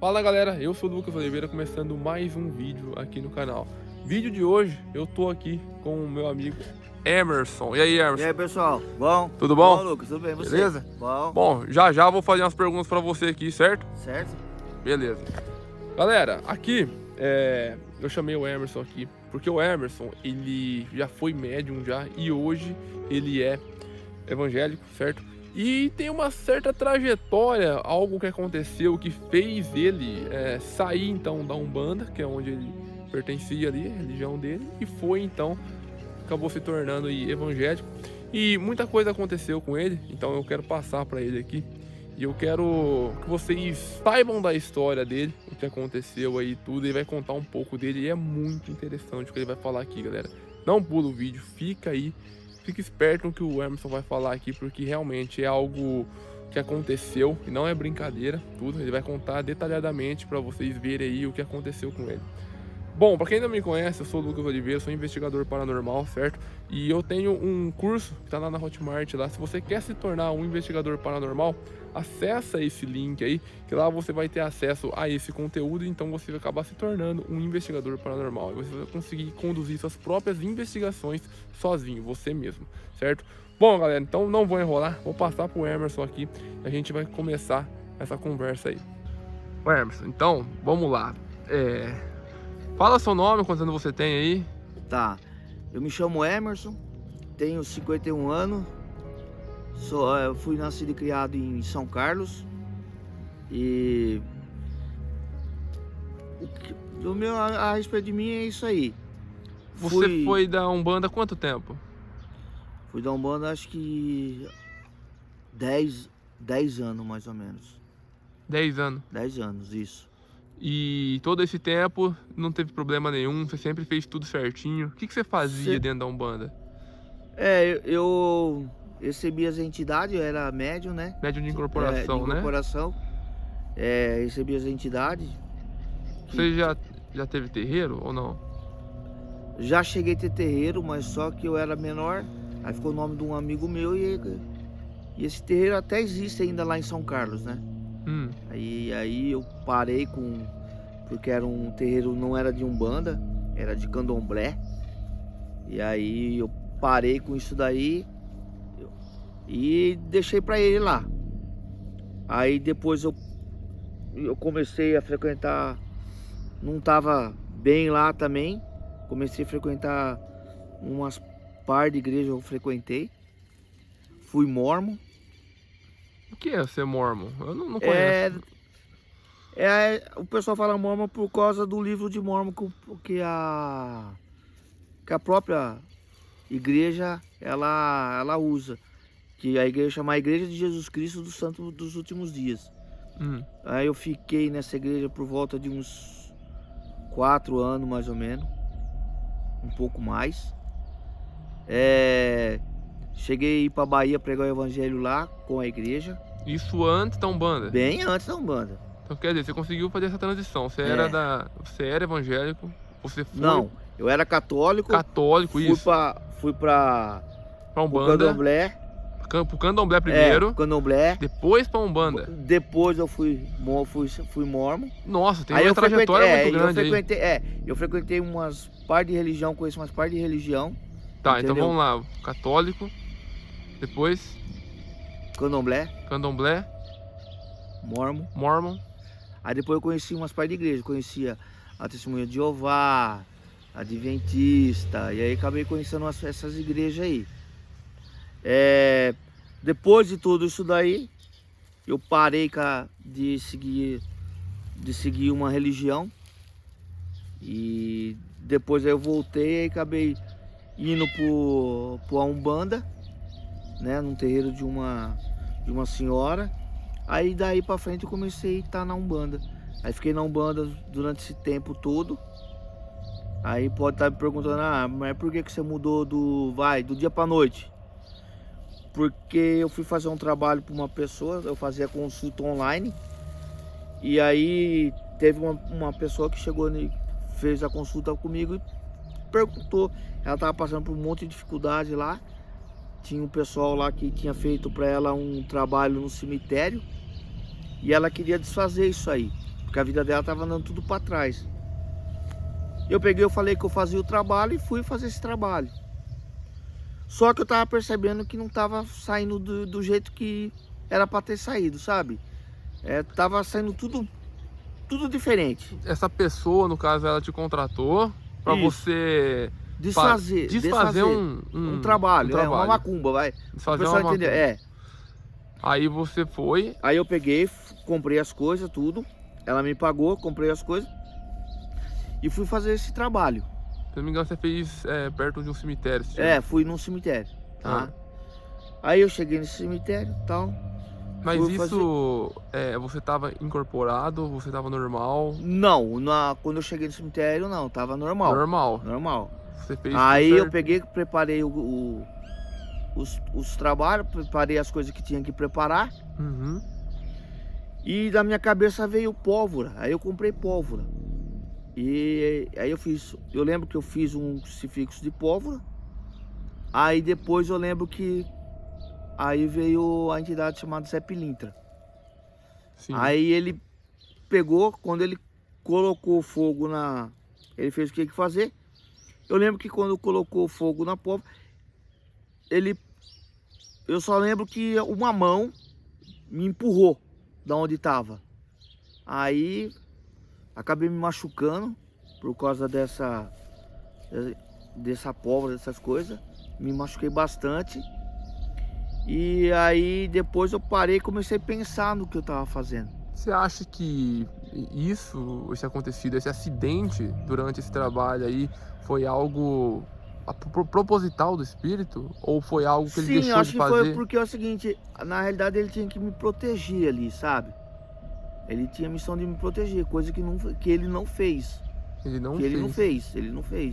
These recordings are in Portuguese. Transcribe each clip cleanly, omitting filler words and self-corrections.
Fala galera, eu sou o Lucas Oliveira, começando mais um vídeo aqui no canal. Vídeo de hoje, eu tô aqui com o meu amigo Emerson. E aí, Emerson? E aí, pessoal? Bom? Tudo bom? Bom, Lucas, tudo bem? Você? Beleza? Bom. Bom, já eu vou fazer umas perguntas pra você aqui, certo? Certo? Beleza. Galera, aqui, eu chamei o Emerson aqui, porque o Emerson, ele já foi médium já, e hoje ele é evangélico, certo? E tem uma certa trajetória, algo que aconteceu que fez ele sair então da Umbanda, que é onde ele pertencia ali, a religião dele, e foi então, acabou se tornando aí evangélico. E muita coisa aconteceu com ele, então eu quero passar para ele aqui. E eu quero que vocês saibam da história dele, o que aconteceu aí tudo. Ele vai contar um pouco dele e é muito interessante o que ele vai falar aqui, galera. Não pula o vídeo, fica aí. Fique esperto no que o Emerson vai falar aqui, porque realmente é algo que aconteceu e não é brincadeira, tudo. Ele vai contar detalhadamente para vocês verem aí o que aconteceu com ele. Bom, para quem não me conhece, eu sou o Lucas Oliveira, sou investigador paranormal, certo? E eu tenho um curso que tá lá na Hotmart, lá. Se você quer se tornar um investigador paranormal, acessa esse link aí, que lá você vai ter acesso a esse conteúdo, então você vai acabar se tornando um investigador paranormal. E você vai conseguir conduzir suas próprias investigações sozinho, você mesmo, certo? Bom, galera, então não vou enrolar, vou passar pro Emerson aqui, e a gente vai começar essa conversa aí. Ô Emerson, então, vamos lá. Fala seu nome, quantos anos você tem aí? Tá. Eu me chamo Emerson, tenho 51 anos, eu fui nascido e criado em São Carlos. E a respeito de mim é isso aí. Você foi da Umbanda há quanto tempo? Fui da Umbanda acho que 10 anos mais ou menos. 10 anos. 10 anos, isso. E todo esse tempo não teve problema nenhum, você sempre fez tudo certinho. O que você fazia dentro da Umbanda? Eu recebi as entidades, eu era médium, né? Médium de incorporação, né? Recebi as entidades. Você já teve terreiro ou não? Já cheguei a ter terreiro, mas só que eu era menor. Aí ficou o nome de um amigo meu e esse terreiro até existe ainda lá em São Carlos, né? Aí eu parei porque era um terreiro, não era de Umbanda, era de Candomblé. E aí eu parei com isso daí e deixei pra ele lá. Aí depois eu comecei a frequentar, não tava bem lá também. Comecei a frequentar umas par de igrejas, eu frequentei. Fui mormon. O que é ser mormon? Eu não conheço. O pessoal fala mormon por causa do livro de Mormon que a própria igreja ela usa, que a igreja chama a Igreja de Jesus Cristo dos Santos dos Últimos Dias. Aí eu fiquei nessa igreja por volta de uns 4 anos mais ou menos, um pouco mais. Cheguei a ir para Bahia pregar o evangelho lá com a igreja. Isso antes da Umbanda? Bem antes da Umbanda. Então quer dizer, você conseguiu fazer essa transição. Você era evangélico, você foi... Não, eu era católico. Católico, isso. Fui pra Umbanda. Candomblé. Pro Candomblé primeiro. Candomblé. Depois pra Umbanda. Depois eu fui mormon. Nossa, tem uma trajetória muito grande eu frequentei umas par de religião, conheço umas par de religião. Tá, entendeu? então vamos lá. Católico. Depois... Candomblé. Mormon. Aí depois eu conheci umas par de igrejas. Conhecia a Testemunha de Jeová, Adventista. E aí acabei conhecendo essas igrejas aí. Depois de tudo isso daí, eu parei de seguir uma religião. E depois aí eu voltei e acabei indo pro Umbanda, né, num terreiro de uma senhora. Aí daí pra frente eu comecei a estar na Umbanda. Aí fiquei na Umbanda durante esse tempo todo. Aí pode estar me perguntando, mas por que você mudou do dia pra noite? Porque eu fui fazer um trabalho para uma pessoa, eu fazia consulta online. E aí teve uma pessoa que chegou e fez a consulta comigo e perguntou. Ela estava passando por um monte de dificuldade lá. Tinha um pessoal lá que tinha feito para ela um trabalho no cemitério. E ela queria desfazer isso aí. Porque a vida dela tava andando tudo para trás. Eu peguei, eu falei que eu fazia o trabalho e fui fazer esse trabalho. Só que eu tava percebendo que não tava saindo do jeito que era para ter saído, sabe? Tava saindo tudo diferente. Essa pessoa, no caso, ela te contratou para você desfazer um trabalho, uma macumba, vai. Desfazer uma macumba. Entender. Aí você foi. Aí eu peguei, comprei as coisas, tudo. Ela me pagou, comprei as coisas e fui fazer esse trabalho. Se não me engano, você fez perto de um cemitério. Fui num cemitério, tá? Aí eu cheguei nesse cemitério e tal. Mas isso, você tava incorporado, você tava normal? Não, quando eu cheguei no cemitério, não, tava normal. Normal. Você fez aí eu peguei, preparei os trabalhos, preparei as coisas que tinha que preparar. Uhum. E da minha cabeça veio pólvora, aí eu comprei pólvora. E aí eu lembro que eu fiz um crucifixo de pólvora. Aí depois eu lembro que aí veio a entidade chamada Zé Pilintra. Sim. Aí ele pegou, quando ele colocou fogo ele fez o que fazer. Eu lembro que quando colocou fogo na pólvora, eu só lembro que uma mão me empurrou da onde estava. Aí acabei me machucando por causa dessa pólvora, dessas coisas. Me machuquei bastante. E aí depois eu parei e comecei a pensar no que eu estava fazendo. Você acha que esse acontecido, esse acidente durante esse trabalho aí, foi algo proposital do espírito? Ou foi algo que ele deixou de fazer? Sim, acho que foi porque é o seguinte, na realidade ele tinha que me proteger ali, sabe? Ele tinha a missão de me proteger, coisa que ele não fez. Ele não fez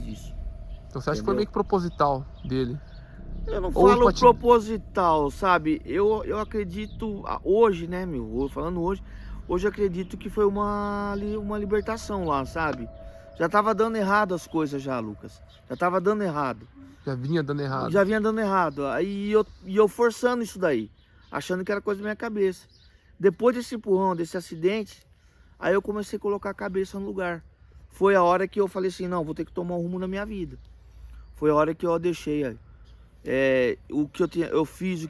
isso. Então você acha que foi meio que proposital dele? Eu não falo proposital, sabe? Eu acredito, hoje, né, falando hoje eu acredito que foi uma libertação lá, sabe? Já tava dando errado as coisas já, Lucas. Já tava dando errado. Já vinha dando errado. Já vinha dando errado. Aí eu forçando isso daí, achando que era coisa da minha cabeça. Depois desse empurrão, desse acidente, aí eu comecei a colocar a cabeça no lugar. Foi a hora que eu falei assim, não, vou ter que tomar um rumo na minha vida. Foi a hora que eu deixei o que eu fiz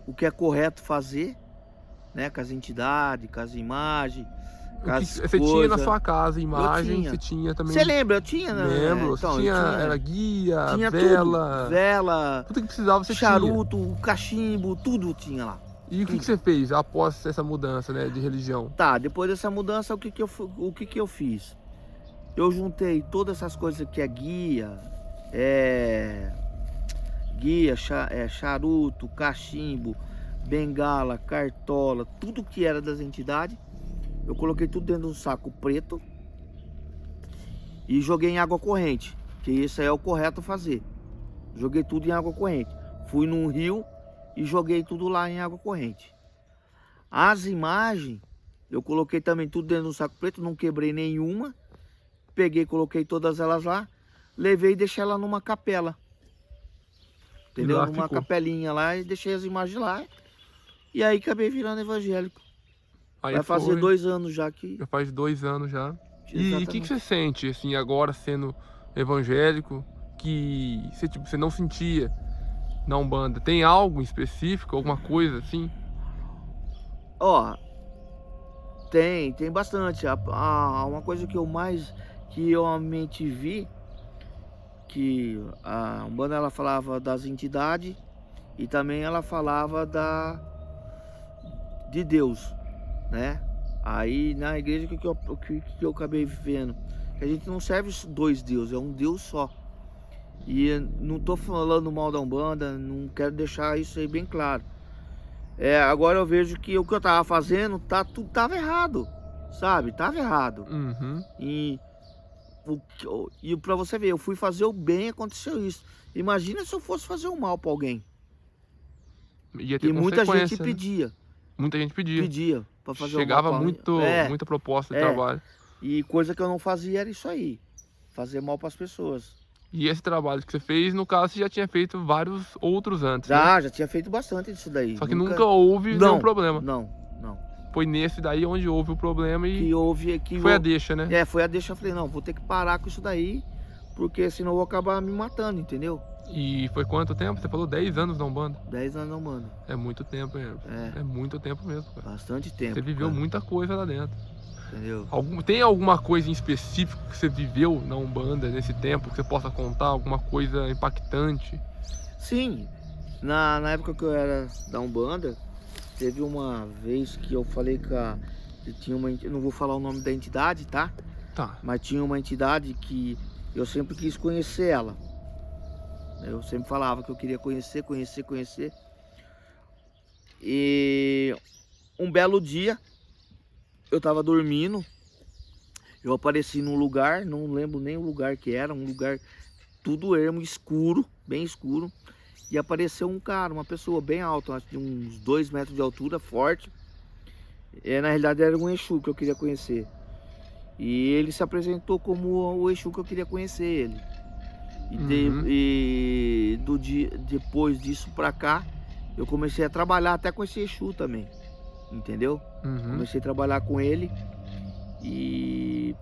o que é correto fazer, né? Com as entidades, com as imagens, com as coisas. Você tinha na sua casa imagem, você tinha também. Você lembra? Eu tinha, né? Lembro, Então, tinha, era guia, tinha vela. Tudo que precisava você charuto, tinha. Cachimbo, tudo tinha lá. E o que você fez após essa mudança, né, de religião? Tá, depois dessa mudança, o que eu fiz? Eu juntei todas essas coisas que é guia, charuto, cachimbo, bengala, cartola, tudo que era das entidades. Eu coloquei tudo dentro de um saco preto e joguei em água corrente, que isso aí é o correto fazer. Joguei tudo em água corrente. Fui num rio e joguei tudo lá em água corrente. As imagens, eu coloquei também tudo dentro de um saco preto, não quebrei nenhuma. Peguei, coloquei todas elas lá, levei e deixei ela numa capela. Entendeu? Numa capelinha lá e deixei as imagens lá. E aí acabei virando evangélico. Aí vai fazer 2 anos já que... Já faz 2 anos já. E o que você sente, assim, agora sendo evangélico, que você não sentia na Umbanda? Tem algo específico, alguma coisa assim? Ó, tem bastante. Uma coisa que eu realmente vi, que a Umbanda ela falava das entidades e também ela falava de Deus, né? Aí na igreja o que eu acabei vendo, que a gente não serve 2 deuses, é um Deus só. E não tô falando mal da Umbanda, não quero deixar isso aí bem claro. Agora eu vejo que o que eu tava fazendo tudo tava errado, sabe? Tava errado. Uhum. E pra você ver, eu fui fazer o bem, aconteceu isso. Imagina se eu fosse fazer o mal pra alguém. E muita gente né? pedia. Muita gente pedia pra fazer Chegava o mal. Muita proposta de trabalho. E coisa que eu não fazia era isso aí. Fazer mal pras pessoas. E esse trabalho que você fez, no caso, você já tinha feito vários outros antes, Já, né? já tinha feito bastante disso daí. Só que nunca houve nenhum problema. Não. foi nesse daí onde houve o problema e que foi a deixa, né? Foi a deixa. Eu falei, não, vou ter que parar com isso daí, porque senão eu vou acabar me matando, entendeu? E foi quanto tempo? Você falou 10 anos na Umbanda? 10 anos na Umbanda. É muito tempo, hein? É muito tempo mesmo, cara. Bastante tempo. Você viveu muita coisa lá dentro. Entendeu? Tem alguma coisa em específico que você viveu na Umbanda nesse tempo que você possa contar? Alguma coisa impactante? Sim. Na época que eu era da Umbanda, teve uma vez que eu falei que tinha uma... Eu não vou falar o nome da entidade, tá? Tá. Mas tinha uma entidade que eu sempre quis conhecer ela. Eu sempre falava que eu queria conhecer. E um belo dia, eu tava dormindo, eu apareci num lugar, não lembro nem o lugar que era, um lugar tudo ermo, escuro, bem escuro. E apareceu um cara, uma pessoa bem alta, acho de uns 2 metros de altura, forte. Na realidade era um Exu que eu queria conhecer. E ele se apresentou como o Exu que eu queria conhecer ele. E depois disso pra cá, eu comecei a trabalhar até com esse Exu também, entendeu? Comecei a trabalhar com ele e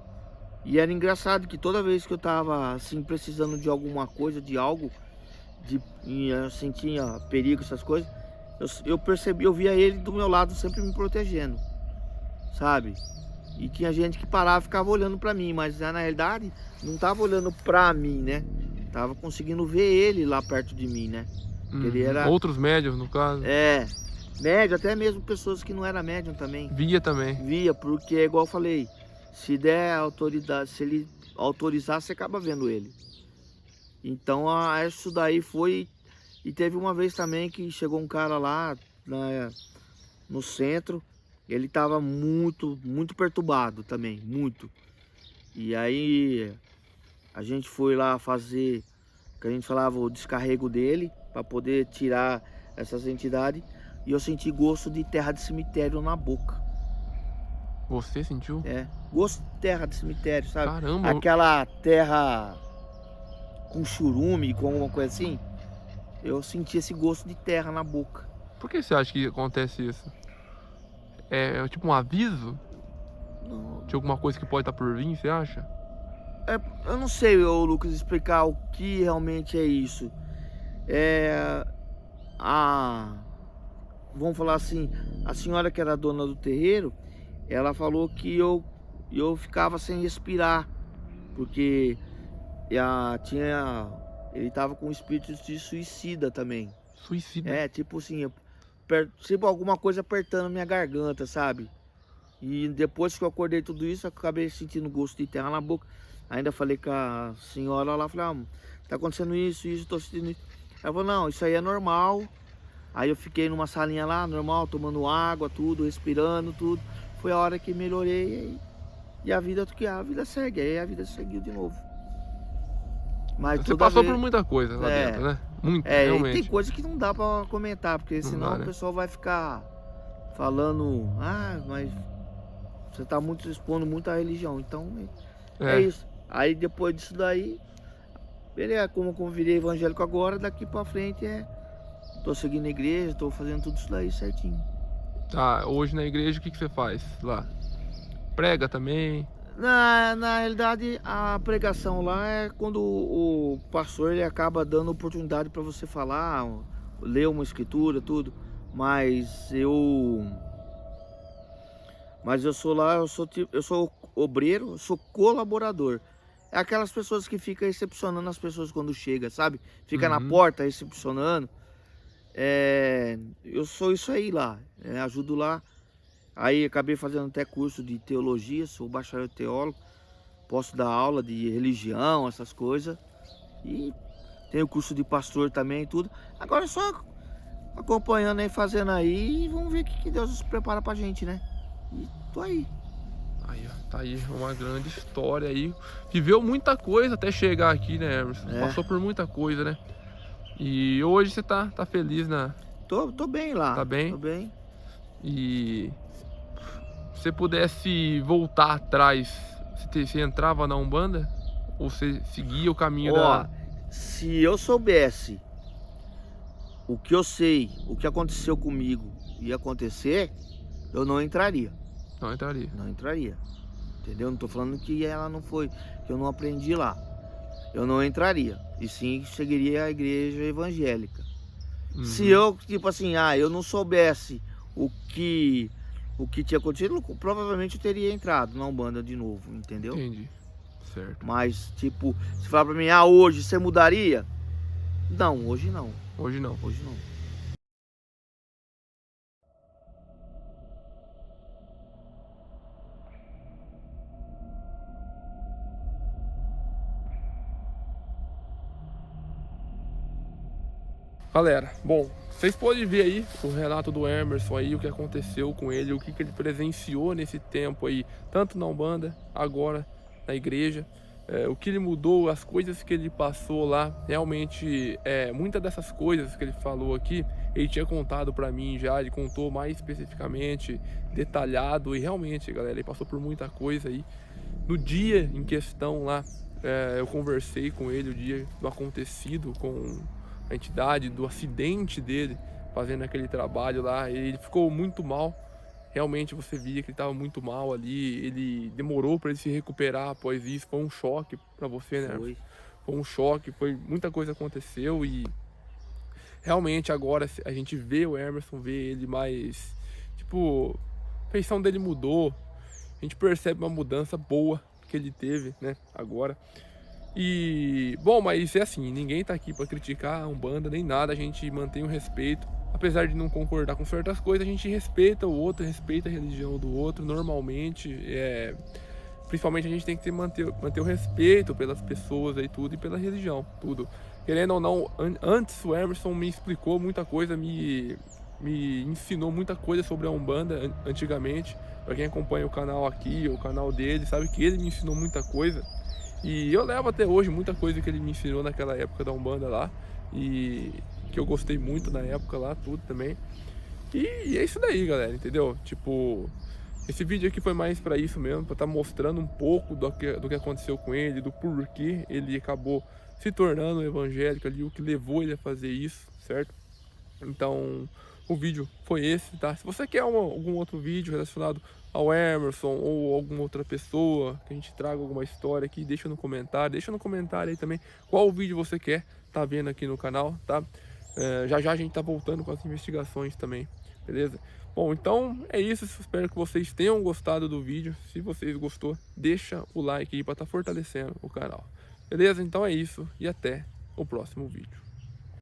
era engraçado que toda vez que eu tava assim precisando de alguma coisa, de algo, eu sentia perigo, essas coisas, eu percebi, eu via ele do meu lado sempre me protegendo, sabe? E tinha gente que parava e ficava olhando pra mim, mas na realidade não tava olhando pra mim, né? Tava conseguindo ver ele lá perto de mim, né? Ele era... Outros médiums, no caso? Médium, até mesmo pessoas que não eram médium também. Via também? Via, porque igual eu falei, se der autoridade, se ele autorizar, você acaba vendo ele. Então isso daí foi... E teve uma vez também que chegou um cara lá no centro, ele tava muito perturbado também, muito. E aí a gente foi lá fazer, que a gente falava, o descarrego dele, para poder tirar essas entidades. E eu senti gosto de terra de cemitério na boca. Você sentiu? Gosto de terra de cemitério, sabe? Caramba! Aquela terra com churume, com alguma coisa assim. Eu senti esse gosto de terra na boca. Por que você acha que acontece isso? É tipo um aviso? Não. De alguma coisa que pode estar por vir, você acha? Eu não sei, Lucas, explicar o que realmente é isso. Vamos falar assim, a senhora que era dona do terreiro, ela falou que eu ficava sem respirar, porque ele tava com espírito de suicida também. Suicida? Tipo assim, tipo alguma coisa apertando minha garganta, sabe? E depois que eu acordei tudo isso, eu acabei sentindo gosto de terra na boca. Ainda falei com a senhora lá, falei, tá acontecendo isso, tô sentindo isso. Ela falou, não, isso aí é normal. Aí eu fiquei numa salinha lá, normal, tomando água, tudo, respirando, tudo. Foi a hora que melhorei e a vida segue. Aí a vida seguiu de novo. Mas você passou por muita coisa lá dentro, né? Muito, realmente. E tem coisa que não dá pra comentar, porque senão o pessoal vai ficar falando, mas você tá expondo muito a religião, então é isso. Aí depois disso daí, beleza, como eu virei evangélico agora, daqui pra frente tô seguindo a igreja, tô fazendo tudo isso daí certinho. Tá, hoje na igreja o que você faz lá? Prega também? Na realidade, a pregação lá é quando o pastor ele acaba dando oportunidade para você falar, ler uma escritura, tudo. Mas eu sou lá, eu sou obreiro, eu sou colaborador. É aquelas pessoas que ficam recepcionando as pessoas quando chega, sabe? Fica na porta recepcionando. Eu sou isso aí lá, ajudo lá. Aí acabei fazendo até curso de teologia, sou bacharel teólogo, posso dar aula de religião, essas coisas. E tenho curso de pastor também e tudo. Agora é só acompanhando aí, fazendo aí e vamos ver o que Deus prepara pra gente, né? E tô aí. Aí, ó, tá aí uma grande história aí. Viveu muita coisa até chegar aqui, né, Emerson? Passou por muita coisa, né? E hoje você tá feliz, né? Tô bem lá. Tá bem? Tô bem. E se você pudesse voltar atrás, você entrava na Umbanda? Ou você seguia o caminho Se eu soubesse o que eu sei, o que aconteceu comigo ia acontecer, eu não entraria. Não entraria. Não entraria. Entendeu? Não tô falando que ela não foi, que eu não aprendi lá. Eu não entraria. E sim seguiria a igreja evangélica. Se eu, tipo assim, eu não soubesse o que tinha acontecido, provavelmente eu teria entrado na Umbanda de novo, entendeu? Entendi. Certo. Mas, tipo, se falar pra mim, hoje você mudaria? Não, hoje não. Hoje não. Hoje não. Galera, bom, vocês podem ver aí o relato do Emerson aí, o que aconteceu com ele, o que ele presenciou nesse tempo aí, tanto na Umbanda, agora na igreja, o que ele mudou, as coisas que ele passou lá. Realmente, muitas dessas coisas que ele falou aqui, ele tinha contado pra mim já, ele contou mais especificamente, detalhado, e realmente, galera, ele passou por muita coisa aí. No dia em questão lá, eu conversei com ele, o dia do acontecido com a entidade, do acidente dele, fazendo aquele trabalho lá. Ele ficou muito mal, realmente você via que ele estava muito mal ali, ele demorou para ele se recuperar após isso. Foi um choque para você, né? Foi um choque, muita coisa aconteceu e realmente agora a gente vê o Emerson, vê ele mais, tipo, a feição dele mudou, a gente percebe uma mudança boa que ele teve, né, agora. E, bom, mas é assim, ninguém tá aqui pra criticar a Umbanda nem nada, a gente mantém o respeito. Apesar de não concordar com certas coisas, a gente respeita o outro, respeita a religião do outro, normalmente. Principalmente a gente tem que manter o respeito pelas pessoas aí, tudo, e pela religião, tudo. Querendo ou não, antes o Emerson me explicou muita coisa, me ensinou muita coisa sobre a Umbanda antigamente. Pra quem acompanha o canal aqui, o canal dele, sabe que ele me ensinou muita coisa. E eu levo até hoje muita coisa que ele me ensinou naquela época da Umbanda lá. E que eu gostei muito na época lá, tudo também. E é isso daí, galera, entendeu? Tipo, esse vídeo aqui foi mais pra isso mesmo, pra estar mostrando um pouco do que aconteceu com ele, do porquê ele acabou se tornando evangélico ali, o que levou ele a fazer isso, certo? Então, o vídeo foi esse, tá? Se você quer algum outro vídeo relacionado ao Emerson ou alguma outra pessoa, que a gente traga alguma história aqui, deixa no comentário aí também qual vídeo você quer tá vendo aqui no canal, tá? Já já a gente tá voltando com as investigações também, beleza? Bom, então é isso, espero que vocês tenham gostado do vídeo. Se vocês gostou, deixa o like aí pra tá fortalecendo o canal, beleza? Então é isso e até o próximo vídeo.